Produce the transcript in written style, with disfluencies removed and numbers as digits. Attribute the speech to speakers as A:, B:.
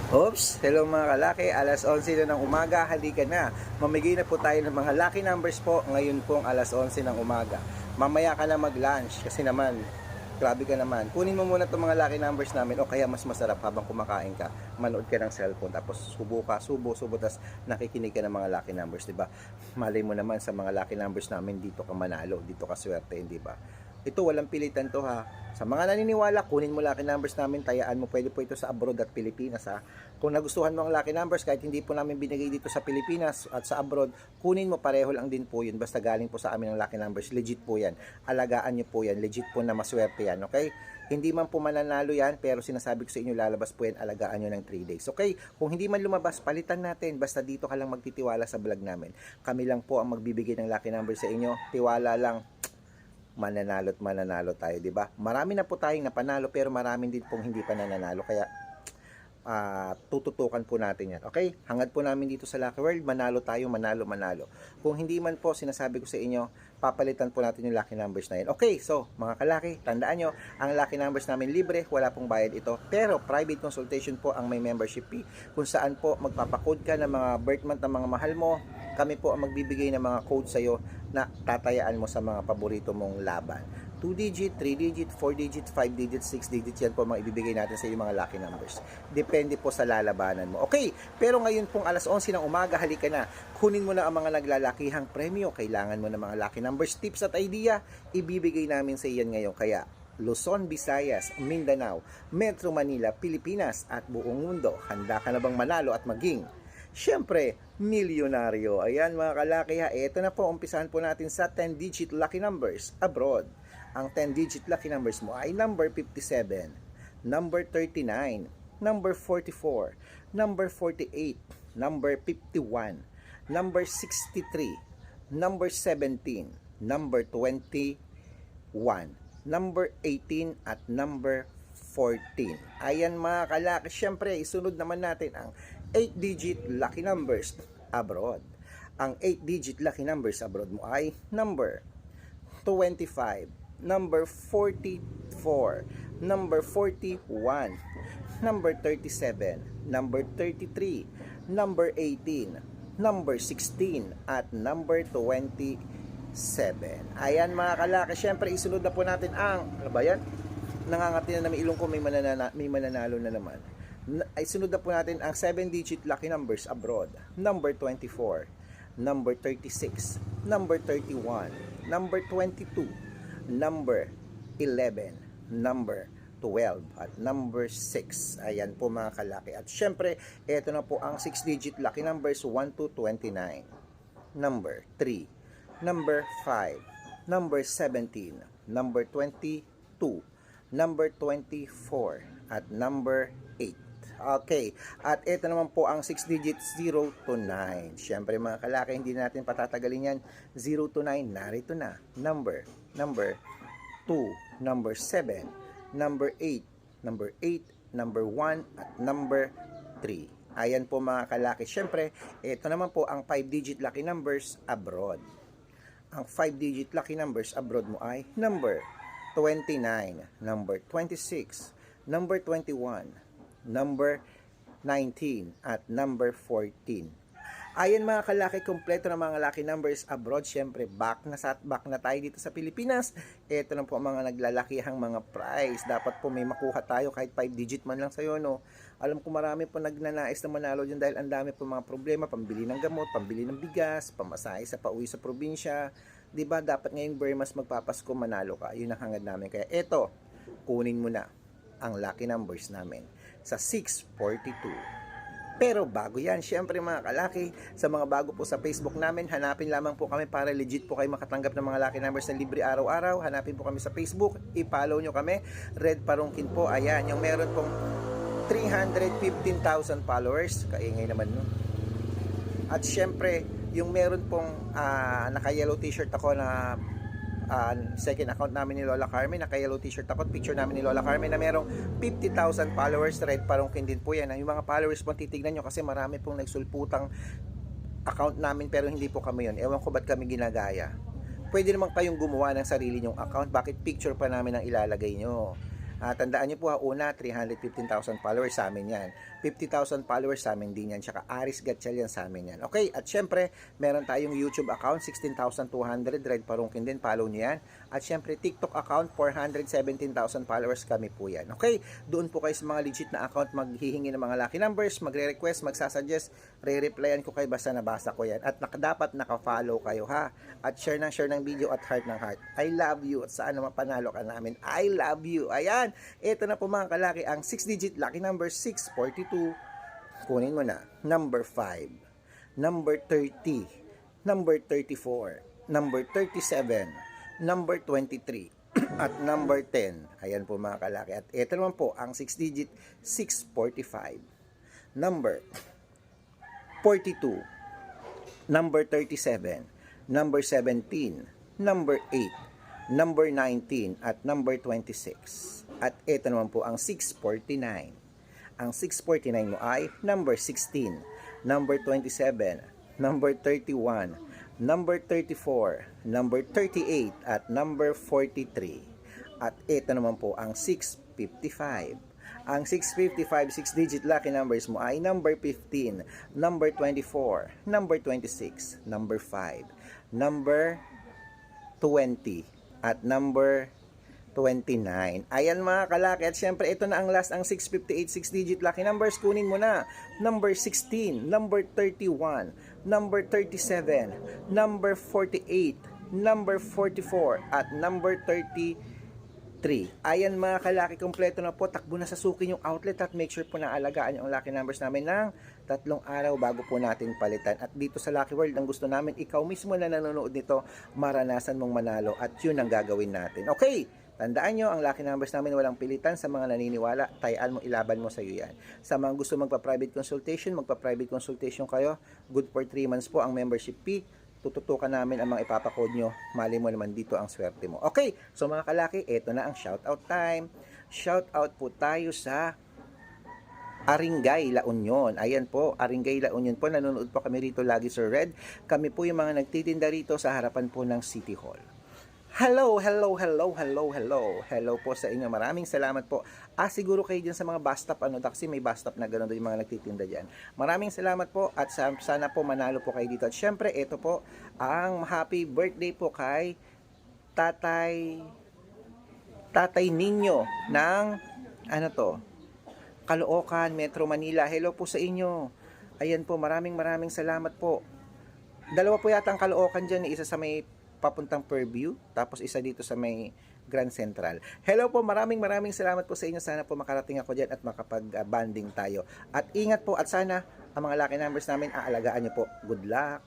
A: Oops! Hello mga kalaki, alas 11 na ng umaga, halika na. Mamigay na po tayo ng mga lucky numbers po ngayon pong alas 11 ng umaga. Mamaya ka na mag-lunch kasi naman, grabe ka naman. Kunin mo muna itong mga lucky numbers namin o kaya mas masarap habang kumakain ka. Manood ka ng cellphone tapos subo tapos nakikinig ka ng mga lucky numbers, di ba? Malay mo naman sa mga lucky numbers namin dito ka manalo, dito ka swerte, di ba? Ito walang pilitan to ha. Sa mga naniniwala, kunin mo lucky numbers namin, tayaan mo. Pwede po ito sa abroad at Pilipinas ha. Kung nagustuhan mo ang lucky numbers, kahit hindi po namin binigay dito sa Pilipinas at sa abroad, kunin mo, pareho lang din po yun. Basta galing po sa amin ang lucky numbers. Legit po yan. Alagaan nyo po yan. Legit po na maswerte yan. Okay? Hindi man po mananalo yan, pero sinasabi ko sa inyo, lalabas po yan. Alagaan nyo ng 3 days. Okay? Kung hindi man lumabas, palitan natin. Basta dito ka lang magtitiwala sa vlog namin. Kami lang po ang magbibigay ng lucky numbers sa inyo. Tiwala lang, mananalo at mananalo tayo, di ba? Marami na po tayong napanalo pero marami din pong hindi pa nananalo, kaya tututukan po natin yan. Okay? Hangad po namin dito sa Lucky World, manalo tayo, manalo. Kung hindi man po, sinasabi ko sa inyo, papalitan po natin yung lucky numbers na yun. Okay, so mga kalaki, tandaan nyo, ang lucky numbers namin libre, wala pong bayad ito, pero private consultation po ang may membership fee, kung saan po magpapakode ka ng mga birth month ng mga mahal mo. Kami po ang magbibigay ng mga code sa'yo na tatayaan mo sa mga paborito mong laban. 2 digit, 3 digit, 4 digit, 5 digit, 6 digit, yan po mga ibibigay natin sa iyo mga lucky numbers. Depende po sa lalabanan mo. Okay, pero ngayon pong alas 11 ng umaga, halika na. Kunin mo na ang mga naglalakihang premyo. Kailangan mo ng mga lucky numbers, tips at idea. Ibibigay namin sa iyan ngayon. Kaya Luzon, Visayas, Mindanao, Metro Manila, Pilipinas at buong mundo. Handa ka na bang manalo at maging siyempre, milyonaryo. Ayan mga kalaki ha, ito na po, umpisahan po natin sa 10-digit lucky numbers abroad. Ang 10-digit lucky numbers mo ay number 57, number 39, number 44, number 48, number 51, number 63, number 17, number 21, number 18 at number 14. Ayan mga kalaki, syempre isunod naman natin ang 8-digit lucky numbers abroad. Ang 8-digit lucky numbers abroad mo ay number 25, number 44, number 41, number 37, number 33, number 18, number 16, at number 27. Ayan mga kalaki, syempre isunod na po natin ang, ano ba yan? Nangangati na namin ilong ko, may mananalo na naman. Ay sunod na po natin ang 7-digit lucky numbers abroad. Number 24, number 36, number 31, number 22, number 11, number 12, at number 6. Ayan po mga kalaki. At syempre, ito na po ang 6-digit lucky numbers 1 to 29. Number 3, number 5, number 17, number 22, number 24, at number 8. Okay, at ito naman po ang 6 digits 0 to 9. Siyempre mga kalaki, hindi natin patatagalin yan. 0 to 9, narito na. Number 2, number 7, number 8, number 8, number 1, at number 3. Ayan po mga kalaki. Siyempre, ito naman po ang 5-digit lucky numbers abroad. Ang 5-digit lucky numbers abroad mo ay number 29, number 26, number 21, number 19, at number 14. Ayan mga kalaki, kompleto na mga lucky numbers abroad. Syempre, back na tayo dito sa Pilipinas. Ito na po ang mga naglalakihang mga prize. Dapat po may makuha tayo kahit 5-digit man lang sa'yo, no? Alam ko marami po nagnanais na manalo dyan dahil ang dami po mga problema. Pambili ng gamot, pambili ng bigas, pamasahe sa pauwi sa probinsya. Diba, dapat ngayong Burmas magpapasko, manalo ka. Yun ang hangad namin. Kaya eto, kunin mo na ang lucky numbers namin sa 642. Pero bago yan, syempre mga kalaki, sa mga bago po sa Facebook namin, hanapin lamang po kami para legit po kayo makatanggap ng mga lucky numbers na libre araw-araw. Hanapin po kami sa Facebook, i-follow nyo kami, Red Parungkin po. Ayan, yung meron pong 315,000 followers, kaingay naman no. At syempre, yung meron pong naka-yellow t-shirt ako na second account namin ni Lola Carmen, naka-yellow t-shirt ako, picture namin ni Lola Carmen na merong 50,000 followers, Red Parungkin din po yan. Yung mga followers po, titignan nyo kasi marami pong nagsulputang account namin pero hindi po kami yun. Ewan ko ba't kami ginagaya. Pwede naman kayong gumawa ng sarili nyong account, bakit picture pa namin ang ilalagay nyo? Tandaan nyo po una, 315,000 followers sa amin yan. 50,000 followers sa amin din yan. Tsaka Aris Gatchalian sa amin yan. Okay, at syempre, meron tayong YouTube account, 16,200. Red Parungkin din, follow nyo yan. At syempre, TikTok account, 417,000 followers kami po yan. Okay, doon po kayo sa mga legit na account maghihingi ng mga lucky numbers, magre-request, magsasuggest, re-replyan ko kayo basta nabasa ko yan. At dapat naka-follow kayo ha. At share ng video at heart ng heart. I love you. At saan naman panalo ka namin, I love you. Ayan, ito na po mga kalaki, ang 6-digit lucky number 642. Kunin mo na. Number 5, number 30, number 34, number 37, number 23, at number 10. Ayan po mga kalaki. At ito naman po ang 6-digit 645, number 42, number 37, number 17, number 8, number 19, at number 26. At ito naman po ang 649. Ang 649 mo ay number 16, number 27, number 31, number 34, number 38, at number 43. At ito naman po ang 655. Ang 655, 6-digit lucky numbers mo ay number 15, number 24, number 26, number 5, number 20, at number 29. Ayan mga kalaki. At syempre, ito na ang last, ang 658, 6-digit lucky numbers. Kunin mo na. Number 16, number 31, number 37, number 48, number 44, at number 33. Ayan mga kalaki, kompleto na po. Takbo na sa suki yung outlet at make sure po na alagaan yung lucky numbers namin ng 3 araw bago po natin palitan. At dito sa Lucky World, ang gusto namin, ikaw mismo na nanonood nito, maranasan mong manalo at yun ang gagawin natin. Okay, tandaan nyo, ang lucky numbers namin walang pilitan. Sa mga naniniwala, tayaan mo, ilaban mo sa iyo yan. Sa mga gusto magpa-private consultation, magpa-private consultation kayo. Good for 3 months po ang membership fee. Tututukan namin ang mga ipapakode nyo. Mali mo naman dito ang swerte mo. Okay, so mga kalaki, eto na ang shoutout time. Shoutout po tayo sa Aringay, La Union. Ayan po, Aringay, La Union po. Nanonood po kami rito lagi, Sir Red. Kami po yung mga nagtitinda rito sa harapan po ng City Hall. Hello, hello, hello, hello, hello. Hello po sa inyo. Maraming salamat po. Siguro kayo dyan sa mga bus stop, kasi may bus stop na gano'n doon yung mga nagtitinda dyan. Maraming salamat po at sana po manalo po kayo dito. At syempre, ito po, ang happy birthday po kay Tatay Ninyo ng, Caloocan, Metro Manila. Hello po sa inyo. Ayan po, maraming salamat po. Dalawa po yata ang Caloocan dyan, isa sa may papuntang Fairview, tapos isa dito sa may Grand Central. Hello po, maraming salamat po sa inyo. Sana po makarating ako dyan at makapag-banding tayo. At ingat po at sana ang mga lucky numbers namin aalagaan nyo po. Good luck!